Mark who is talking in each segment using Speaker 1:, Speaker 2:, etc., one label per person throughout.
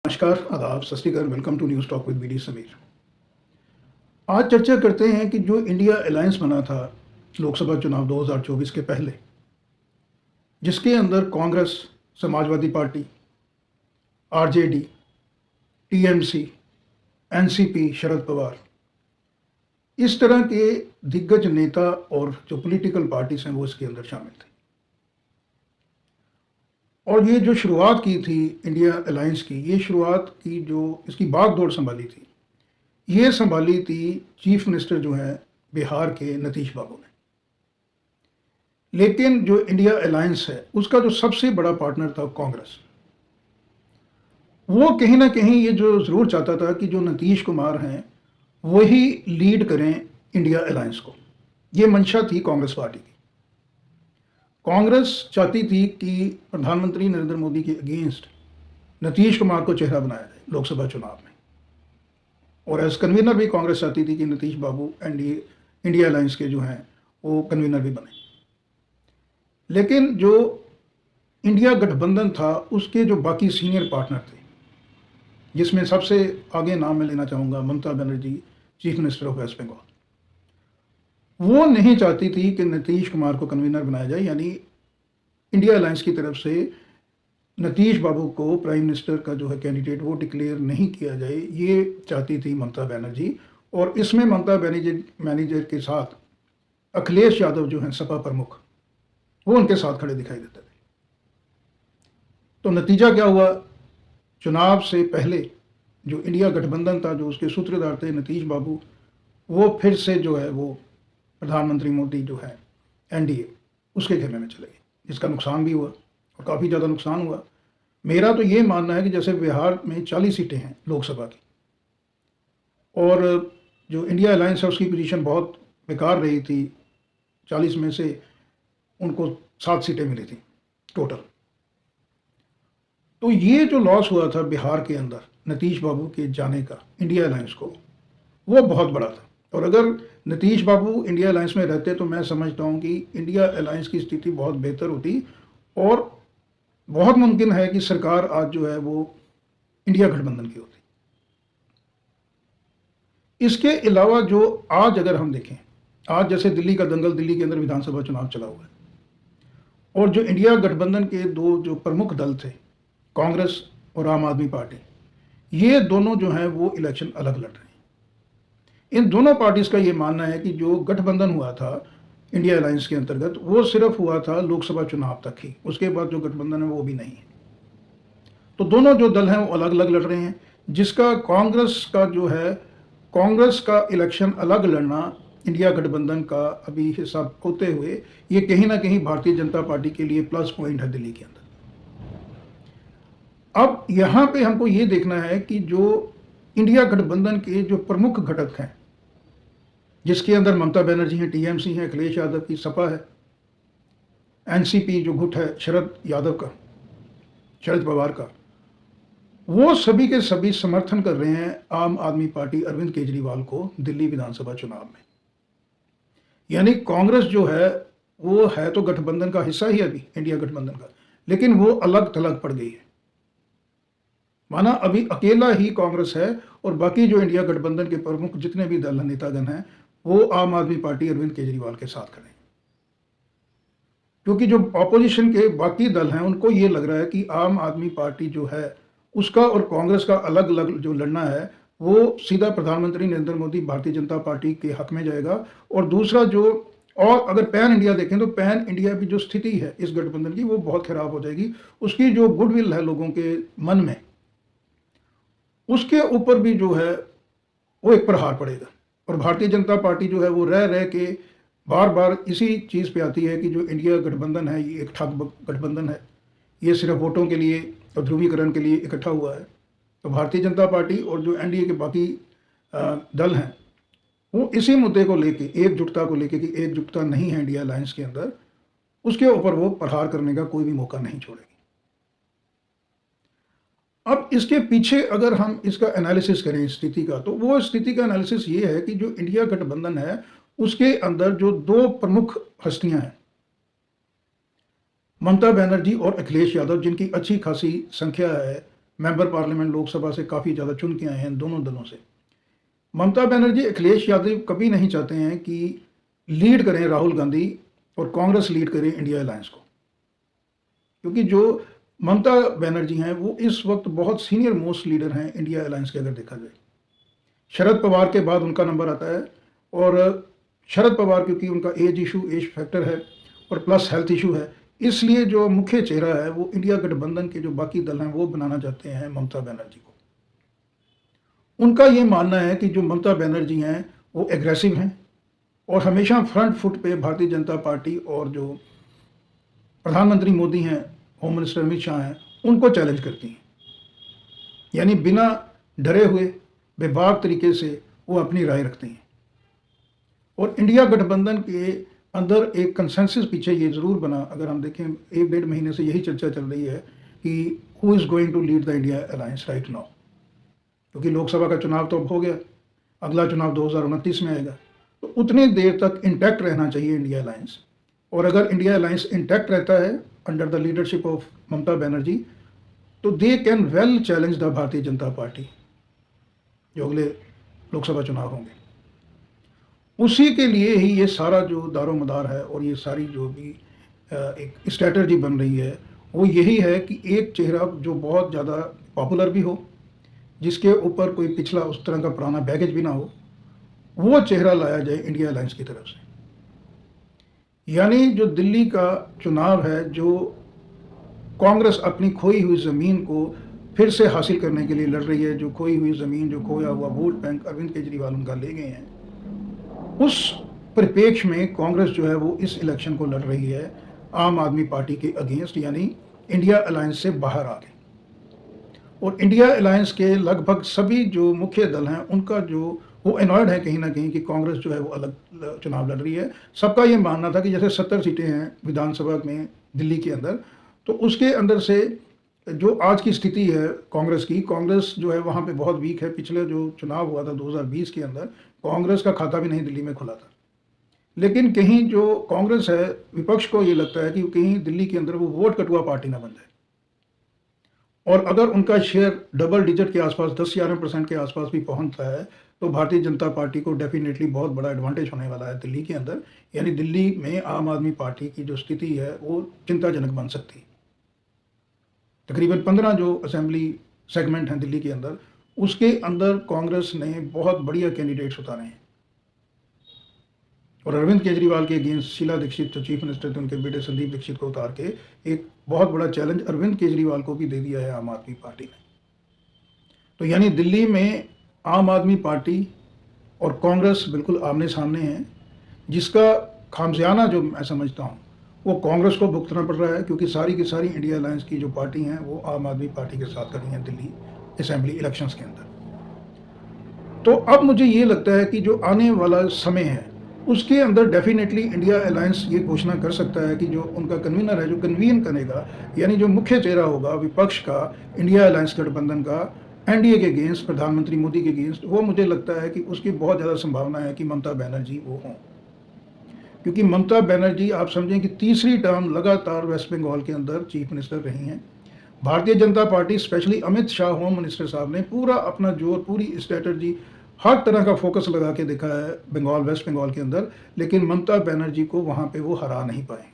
Speaker 1: नमस्कार, आदाब, Sat Shri Akal, welcome to news talk with BD Sameer. आज चर्चा करते हैं कि जो इंडिया अलायंस बना था लोकसभा चुनाव 2024 के पहले, जिसके अंदर Congress, Samajwadi party, RJD, TMC, NCP, Sharad Pawar, इस तरह के दिग्गज नेता और जो पॉलिटिकल पार्टीज हैं वो इसके अंदर शामिल थे। और ये जो शुरुआत की थी इंडिया अलायंस की, ये शुरुआत की जो इसकी भागदौड़ संभाली थी, ये संभाली थी चीफ मिनिस्टर जो है बिहार के नीतीश बाबू ने। लेकिन जो इंडिया अलायंस है उसका जो सबसे बड़ा पार्टनर था कांग्रेस, वो कहीं ना कहीं ये जो ज़रूर चाहता था कि जो नीतीश कुमार हैं वही लीड करें इंडिया अलायंस को। ये मंशा थी कांग्रेस पार्टी की। कांग्रेस चाहती थी कि प्रधानमंत्री नरेंद्र मोदी के अगेंस्ट नीतीश कुमार को चेहरा बनाया जाए लोकसभा चुनाव में, और एज कन्वीनर भी कांग्रेस चाहती थी कि नीतीश बाबू इंडिया अलायंस के जो हैं वो कन्वीनर भी बने। लेकिन जो इंडिया गठबंधन था उसके जो बाकी सीनियर पार्टनर थे, जिसमें सबसे आगे नाम मैं लेना चाहूँगा Mamata Banerjee, chief minister of West Bengal, वो नहीं चाहती थी कि नीतीश कुमार को कन्वीनर बनाया जाए, यानी इंडिया अलायंस की तरफ से नीतीश बाबू को प्राइम मिनिस्टर का जो है कैंडिडेट वो डिक्लेयर नहीं किया जाए, ये चाहती थी ममता बनर्जी। और इसमें ममता मैनेजर के साथ अखिलेश यादव जो हैं सपा प्रमुख, वो उनके साथ खड़े दिखाई देते थे। तो नतीजा क्या हुआ, चुनाव से पहले जो इंडिया गठबंधन था, जो उसके सूत्रधार थे नीतीश बाबू, वो फिर से जो है वो प्रधानमंत्री मोदी जो है एनडीए उसके घेरे में चले गए, जिसका नुकसान भी हुआ और काफ़ी ज़्यादा नुकसान हुआ। मेरा तो ये मानना है कि जैसे बिहार में 40 सीटें हैं लोकसभा की, और जो इंडिया अलायंस है उसकी पोजीशन बहुत बेकार रही थी, 40 में से उनको 7 सीटें मिली थी टोटल। तो ये जो लॉस हुआ था बिहार के अंदर नीतीश बाबू के जाने का इंडिया अलायंस को, वो बहुत बड़ा था। और अगर नीतीश बाबू इंडिया अलायंस में रहते तो मैं समझता हूँ कि इंडिया अलायंस की स्थिति बहुत बेहतर होती, और बहुत मुमकिन है कि सरकार आज जो है वो इंडिया गठबंधन की होती। इसके अलावा जो आज अगर हम देखें, आज जैसे दिल्ली का दंगल, दिल्ली के अंदर विधानसभा चुनाव चला हुआ है, और जो इंडिया गठबंधन के दो जो प्रमुख दल थे, कांग्रेस और आम आदमी पार्टी, ये दोनों जो हैं वो इलेक्शन अलग लड़ रहे हैं। इन दोनों पार्टीज का ये मानना है कि जो गठबंधन हुआ था इंडिया अलायंस के अंतर्गत, वो सिर्फ हुआ था लोकसभा चुनाव तक ही, उसके बाद जो गठबंधन है वो भी नहीं है। तो दोनों जो दल हैं वो अलग अलग लड़ रहे हैं, जिसका कांग्रेस का जो है, कांग्रेस का इलेक्शन अलग लड़ना इंडिया गठबंधन का अभी हिसाब होते हुए ये कहीं ना कहीं भारतीय जनता पार्टी के लिए प्लस पॉइंट है दिल्ली के अंदर। अब यहाँ पे हमको ये देखना है कि जो इंडिया गठबंधन के जो प्रमुख घटक हैं, जिसके अंदर ममता बनर्जी हैं, टीएमसी हैं, अखिलेश यादव की सपा है, एनसीपी जो गुट है शरद यादव का, शरद पवार का, वो सभी के सभी समर्थन कर रहे हैं आम आदमी पार्टी अरविंद केजरीवाल को दिल्ली विधानसभा चुनाव में। यानी कांग्रेस जो है वो है तो गठबंधन का हिस्सा ही अभी, इंडिया गठबंधन का, लेकिन वो अलग थलग पड़ गई है। माना अभी अकेला ही कांग्रेस है, और बाकी जो इंडिया गठबंधन के प्रमुख जितने भी दल नेतागण हैं वो आम आदमी पार्टी अरविंद केजरीवाल के साथ खड़े हैं। क्योंकि जो ऑपोजिशन के बाकी दल हैं उनको ये लग रहा है कि आम आदमी पार्टी जो है उसका और कांग्रेस का अलग अलग जो लड़ना है वो सीधा प्रधानमंत्री नरेंद्र मोदी भारतीय जनता पार्टी के हक में जाएगा। और दूसरा जो, और अगर पैन इंडिया देखें तो पैन इंडिया की जो स्थिति है इस गठबंधन की वो बहुत खराब हो जाएगी। उसकी जो गुडविल है लोगों के मन में, उसके ऊपर भी जो है वो एक प्रहार पड़ेगा। और भारतीय जनता पार्टी जो है वो रह के बार बार इसी चीज़ पे आती है कि जो इंडिया गठबंधन है ये एक ठग गठबंधन है, ये सिर्फ वोटों के लिए और ध्रुवीकरण के लिए इकट्ठा हुआ है। तो भारतीय जनता पार्टी और जो एनडीए के बाकी दल हैं वो इसी मुद्दे को लेके, एकजुटता को लेके कि एकजुटता नहीं है इंडिया अलायंस के अंदर, उसके ऊपर वो प्रहार करने का कोई भी मौका नहीं छोड़ेगी। अब इसके पीछे अगर हम इसका एनालिसिस करें स्थिति का, तो वो स्थिति का एनालिसिस ये है कि जो इंडिया गठबंधन है उसके अंदर जो दो प्रमुख हस्तियां हैं, ममता बनर्जी और अखिलेश यादव, जिनकी अच्छी खासी संख्या है मेंबर पार्लियामेंट लोकसभा से काफ़ी ज़्यादा चुन के आए हैं दोनों दलों से। ममता बनर्जी अखिलेश यादव कभी नहीं चाहते हैं कि लीड करें राहुल गांधी और कांग्रेस लीड करे इंडिया अलायंस को, क्योंकि जो ममता बनर्जी हैं वो इस वक्त बहुत सीनियर मोस्ट लीडर हैं इंडिया अलायंस के, अगर देखा जाए शरद पवार के बाद उनका नंबर आता है। और शरद पवार क्योंकि उनका एज फैक्टर है और प्लस हेल्थ इशू है, इसलिए जो मुख्य चेहरा है वो इंडिया गठबंधन के जो बाकी दल हैं वो बनाना चाहते हैं ममता बनर्जी को। उनका ये मानना है कि जो ममता बनर्जी हैं वो एग्रेसिव हैं और हमेशा फ्रंट फुट पे भारतीय जनता पार्टी और जो प्रधानमंत्री मोदी हैं, होम मिनिस्टर अमित शाह हैं, उनको चैलेंज करती हैं। यानी बिना डरे हुए बेबाक तरीके से वो अपनी राय रखती हैं। और इंडिया गठबंधन के अंदर एक कंसेंसस पीछे ये ज़रूर बना, अगर हम देखें 1-1.5 महीने से यही चर्चा चल रही है कि who is going to lead the India alliance right now, क्योंकि लोकसभा का चुनाव तो अब हो गया, अगला चुनाव 2029 में आएगा, तो उतनी देर तक इंटैक्ट रहना चाहिए इंडिया अलायंस। और अगर इंडिया अलायंस इंटैक्ट रहता है under the leadership of Mamata Banerjee, तो they can well challenge the Bharatiya Janata party जो अगले लोकसभा चुनाव होंगे। उसी के लिए ही ये सारा जो दारोमदार है और ये सारी जो भी एक स्ट्रैटेजी बन रही है वो यही है कि एक चेहरा जो बहुत ज़्यादा पॉपुलर भी हो, जिसके ऊपर कोई पिछला उस तरह का पुराना बैगेज भी ना हो, वो चेहरा लाया जाए इंडिया अलायंस की तरफ से। यानी जो दिल्ली का चुनाव है, जो कांग्रेस अपनी खोई हुई ज़मीन को फिर से हासिल करने के लिए लड़ रही है, जो खोई हुई ज़मीन, जो खोया हुआ वोट बैंक अरविंद केजरीवाल उनका ले गए हैं, उस परिप्रेक्ष्य में कांग्रेस जो है वो इस इलेक्शन को लड़ रही है आम आदमी पार्टी के अगेंस्ट, यानी इंडिया अलायंस से बाहर आ गई। और इंडिया अलायंस के लगभग सभी जो मुख्य दल हैं उनका जो वो एनॉयड है कहीं ना कहीं कि कांग्रेस जो है वो अलग चुनाव लड़ रही है। सबका ये मानना था कि जैसे 70 सीटें हैं विधानसभा में दिल्ली के अंदर, तो उसके अंदर से जो आज की स्थिति है कांग्रेस की, कांग्रेस जो है वहाँ पे बहुत वीक है। पिछले जो चुनाव हुआ था 2020 के अंदर कांग्रेस का खाता भी नहीं दिल्ली में खुला था, लेकिन कहीं जो कांग्रेस है, विपक्ष को ये लगता है कि कहीं दिल्ली के अंदर वो वोट कटुआ पार्टी ना बन जाए। और अगर उनका शेयर डबल डिजिट के आसपास 10-11% के आसपास भी पहुंचता है तो भारतीय जनता पार्टी को डेफिनेटली बहुत बड़ा एडवांटेज होने वाला है दिल्ली के अंदर। यानी दिल्ली में आम आदमी पार्टी की जो स्थिति है वो चिंताजनक बन सकती है। तकरीबन 15 जो असेंबली सेगमेंट हैं दिल्ली के अंदर, उसके अंदर कांग्रेस ने बहुत बढ़िया कैंडिडेट्स उतारे हैं। और अरविंद केजरीवाल के अगेंस्ट शीला दीक्षित जो चीफ मिनिस्टर थे, उनके बेटे संदीप दीक्षित को उतार के एक बहुत बड़ा चैलेंज अरविंद केजरीवाल को भी दे दिया है आम आदमी पार्टी ने। तो यानी दिल्ली में आम आदमी पार्टी और कांग्रेस बिल्कुल आमने सामने हैं, जिसका खामयाना जो मैं समझता हूँ वो कांग्रेस को भुगतना पड़ रहा है, क्योंकि सारी की सारी इंडिया अलायंस की जो पार्टी हैं वो आम आदमी पार्टी के साथ खड़ी हैं दिल्ली असेंबली इलेक्शंस के अंदर। तो अब मुझे ये लगता है कि जो आने वाला समय है उसके अंदर डेफिनेटली इंडिया अलायंस ये घोषणा कर सकता है कि जो उनका कन्वीनर है, जो कन्वीन करेगा, यानी जो मुख्य चेहरा होगा विपक्ष का इंडिया अलायंस गठबंधन का एनडीए के अगेंस्ट, प्रधानमंत्री मोदी के अगेंस्ट, वो मुझे लगता है कि उसकी बहुत ज़्यादा संभावना है कि ममता बनर्जी वो हों। क्योंकि ममता बनर्जी आप समझें कि तीसरी टर्म लगातार वेस्ट बंगाल के अंदर चीफ मिनिस्टर रही हैं। Bharatiya Janata party specially Amit Shah home minister साहब ने पूरा अपना जोर, पूरी स्ट्रेटजी, हर तरह का फोकस लगा के देखा है बंगाल, वेस्ट बंगाल के अंदर, लेकिन ममता बनर्जी को वहाँ पे वो हरा नहीं पाए।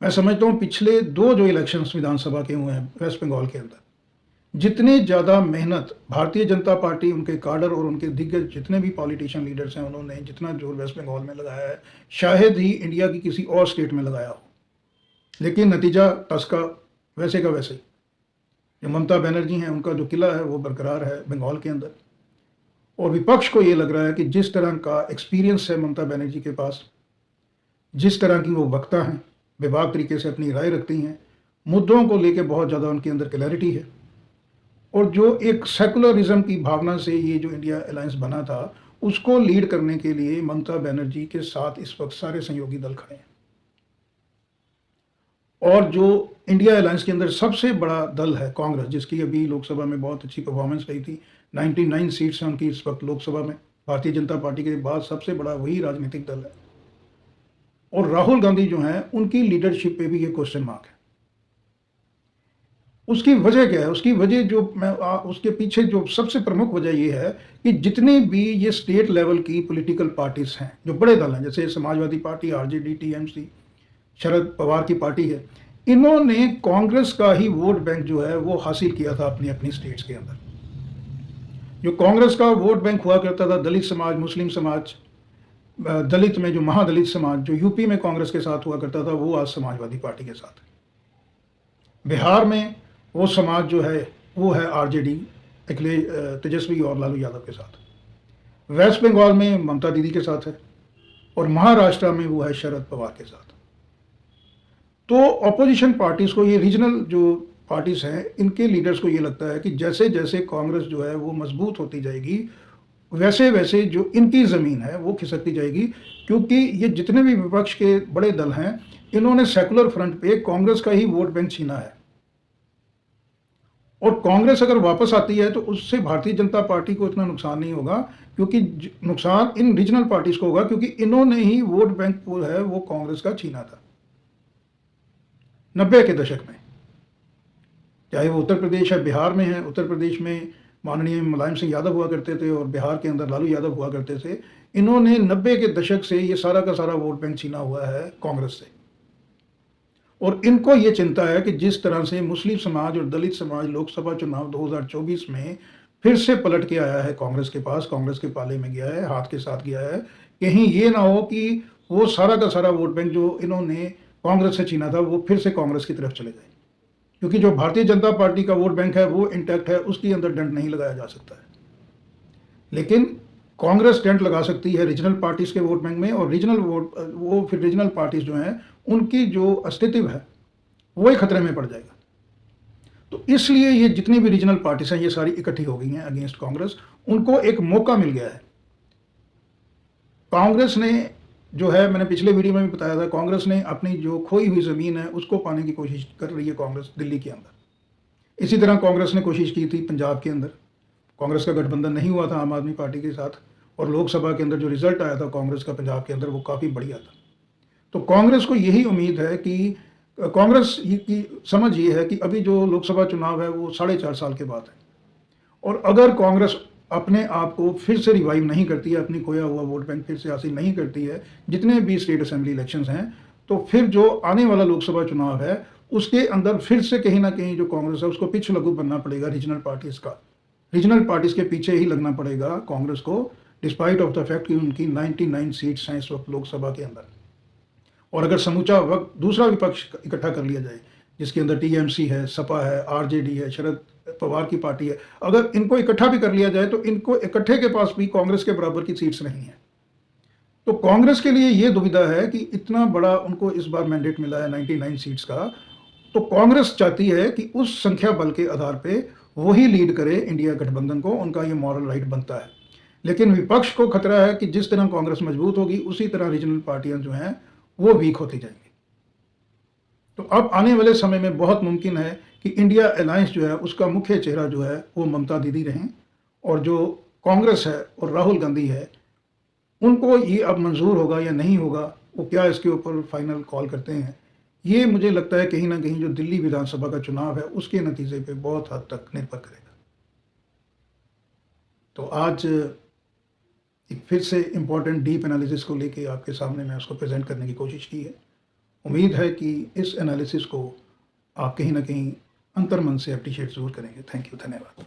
Speaker 1: मैं समझता हूँ पिछले 2 जो इलेक्शंस विधानसभा के हुए हैं वेस्ट बंगाल के अंदर, जितनी ज़्यादा मेहनत भारतीय जनता पार्टी, उनके काडर और उनके दिग्गज जितने भी पॉलिटिशियन लीडर्स हैं, उन्होंने जितना जोर वेस्ट बंगाल में लगाया है शायद ही इंडिया की किसी और स्टेट में लगाया हो। लेकिन नतीजा टसका वैसे का वैसे ही। जो ममता बनर्जी हैं उनका जो किला है वो बरकरार है बंगाल के अंदर। और विपक्ष को ये लग रहा है कि जिस तरह का एक्सपीरियंस है ममता बनर्जी के पास, जिस तरह की वो वक्ता हैं, बेबाक तरीके से अपनी राय रखती हैं, मुद्दों को लेकर बहुत ज़्यादा उनके अंदर क्लैरिटी है, और जो एक सेकुलरिज्म की भावना से ये जो इंडिया अलायंस बना था उसको लीड करने के लिए ममता बनर्जी के साथ इस वक्त सारे सहयोगी दल खड़े हैं। और जो इंडिया अलायंस के अंदर सबसे बड़ा दल है कांग्रेस, जिसकी अभी लोकसभा में बहुत अच्छी परफॉर्मेंस रही थी, 99 सीट्स हैं उनकी इस वक्त लोकसभा में, भारतीय जनता पार्टी के बाद सबसे बड़ा वही राजनीतिक दल है। और राहुल गांधी जो हैं उनकी लीडरशिप पे भी ये क्वेश्चन मार्क है। उसकी वजह क्या है? उसकी वजह जो उसके पीछे जो सबसे प्रमुख वजह ये है कि जितनी भी ये स्टेट लेवल की पॉलिटिकल पार्टीज़ हैं, जो बड़े दल हैं, जैसे Samajwadi party, RJD, TMC, Sharad Pawar की पार्टी है, इन्होंने कांग्रेस का ही वोट बैंक जो है वो हासिल किया था अपनी अपनी स्टेट्स के अंदर। जो कांग्रेस का वोट बैंक हुआ करता था, दलित समाज, मुस्लिम समाज, दलित में जो महादलित समाज जो यूपी में कांग्रेस के साथ हुआ करता था, वो आज समाजवादी पार्टी के साथ है। बिहार में वो समाज जो है वो है आरजेडी, तेजस्वी और लालू यादव के साथ। वेस्ट बंगाल में ममता दीदी के साथ है और महाराष्ट्र में वो है शरद पवार के साथ। तो ऑपोजिशन पार्टीज को, ये रीजनल जो पार्टीज हैं, इनके लीडर्स को ये लगता है कि जैसे जैसे कांग्रेस जो है वो मजबूत होती जाएगी, वैसे वैसे जो इनकी ज़मीन है वो खिसकती जाएगी, क्योंकि ये जितने भी विपक्ष के बड़े दल हैं, इन्होंने सेकुलर फ्रंट पे कांग्रेस का ही वोट बैंक छीना है। और कांग्रेस अगर वापस आती है तो उससे भारतीय जनता पार्टी को इतना नुकसान नहीं होगा, क्योंकि नुकसान इन रीजनल पार्टीज को होगा, क्योंकि इन्होंने ही वोट बैंक जो है वो कांग्रेस का छीना था 90 के दशक में। चाहे वो उत्तर प्रदेश है, बिहार में है। उत्तर प्रदेश में माननीय मुलायम सिंह यादव हुआ करते थे और बिहार के अंदर लालू यादव हुआ करते थे। इन्होंने 90 के दशक से ये सारा का सारा वोट बैंक छीना हुआ है कांग्रेस से। और इनको ये चिंता है कि जिस तरह से मुस्लिम समाज और दलित समाज लोकसभा चुनाव 2024 में फिर से पलट के आया है कांग्रेस के पास, कांग्रेस के पाले में गया है, हाथ के साथ गया है, कहीं ये ना हो कि वो सारा का सारा वोट बैंक जो इन्होंने कांग्रेस से छीना था वो फिर से कांग्रेस की तरफ चले जाए। क्योंकि जो भारतीय जनता पार्टी का वोट बैंक है वो इंटैक्ट है, उसके अंदर डंड नहीं लगाया जा सकता है। लेकिन कांग्रेस डेंट लगा सकती है रीजनल पार्टीज के वोट बैंक में, और रीजनल वोट वो फिर रीजनल पार्टीज जो हैं उनकी जो अस्तित्व है वो ही खतरे में पड़ जाएगा। तो इसलिए ये जितनी भी रीजनल पार्टीज हैं ये सारी इकट्ठी हो गई हैं अगेंस्ट कांग्रेस। उनको एक मौका मिल गया है। कांग्रेस ने जो है, मैंने पिछले वीडियो में भी बताया था, कांग्रेस ने अपनी जो खोई हुई ज़मीन है उसको पाने की कोशिश कर रही है कांग्रेस दिल्ली के अंदर। इसी तरह कांग्रेस ने कोशिश की थी पंजाब के अंदर। कांग्रेस का गठबंधन नहीं हुआ था आम आदमी पार्टी के साथ, और लोकसभा के अंदर जो रिजल्ट आया था कांग्रेस का पंजाब के अंदर वो काफ़ी बढ़िया था। तो कांग्रेस को यही उम्मीद है कि कांग्रेस की समझ ये है कि अभी जो लोकसभा चुनाव है वो 4.5 साल के बाद है, और अगर कांग्रेस अपने आप को फिर से रिवाइव नहीं करती है, अपनी खोया हुआ वोट बैंक फिर से हासिल नहीं करती है जितने भी स्टेट असेंबली इलेक्शंस हैं, तो फिर जो आने वाला लोकसभा चुनाव है उसके अंदर फिर से कहीं ना कहीं जो कांग्रेस है उसको पीछे लगू बनना पड़ेगा रीजनल पार्टीज का। रीजनल पार्टीज के पीछे ही लगना पड़ेगा कांग्रेस को, डिस्पाइट ऑफ द फैक्ट कि उनकी 99 सीट्स हैं इस वक्त लोकसभा के अंदर। और अगर समूचा वक्त दूसरा विपक्ष इकट्ठा कर लिया जाए, जिसके अंदर टीएमसी है, सपा है, आरजेडी है, शरद पवार की पार्टी है, अगर इनको इकट्ठा भी कर लिया जाए तो इनको इकट्ठे के पास भी कांग्रेस के बराबर की सीट्स नहीं है। तो कांग्रेस के लिए ये दुविधा है कि इतना बड़ा उनको इस बार मैंडेट मिला है 99 सीट्स का, तो कांग्रेस चाहती है कि उस संख्या बल के आधार पे वही लीड करे इंडिया गठबंधन को, उनका ये मॉरल राइट बनता है। लेकिन विपक्ष को खतरा है कि जिस तरह कांग्रेस मजबूत होगी उसी तरह रीजनल पार्टियां जो हैं वो वीक होती जाएंगी। तो अब आने वाले समय में बहुत मुमकिन है कि इंडिया अलायंस जो है उसका मुख्य चेहरा जो है वो ममता दीदी रहें, और जो कांग्रेस है और राहुल गांधी है उनको ये अब मंजूर होगा या नहीं होगा, वो क्या इसके ऊपर फाइनल कॉल करते हैं, ये मुझे लगता है कहीं ना कहीं जो दिल्ली विधानसभा का चुनाव है उसके नतीजे पे बहुत हद तक निर्भर करेगा। तो आज एक फिर से इम्पोर्टेंट डीप एनालिसिस को लेके आपके सामने मैं उसको प्रेजेंट करने की कोशिश की है। उम्मीद है कि इस एनालिसिस को आप कहीं ना कहीं अंतर्मन से अप्रिशिएट ज़रूर करेंगे। थैंक यू, धन्यवाद।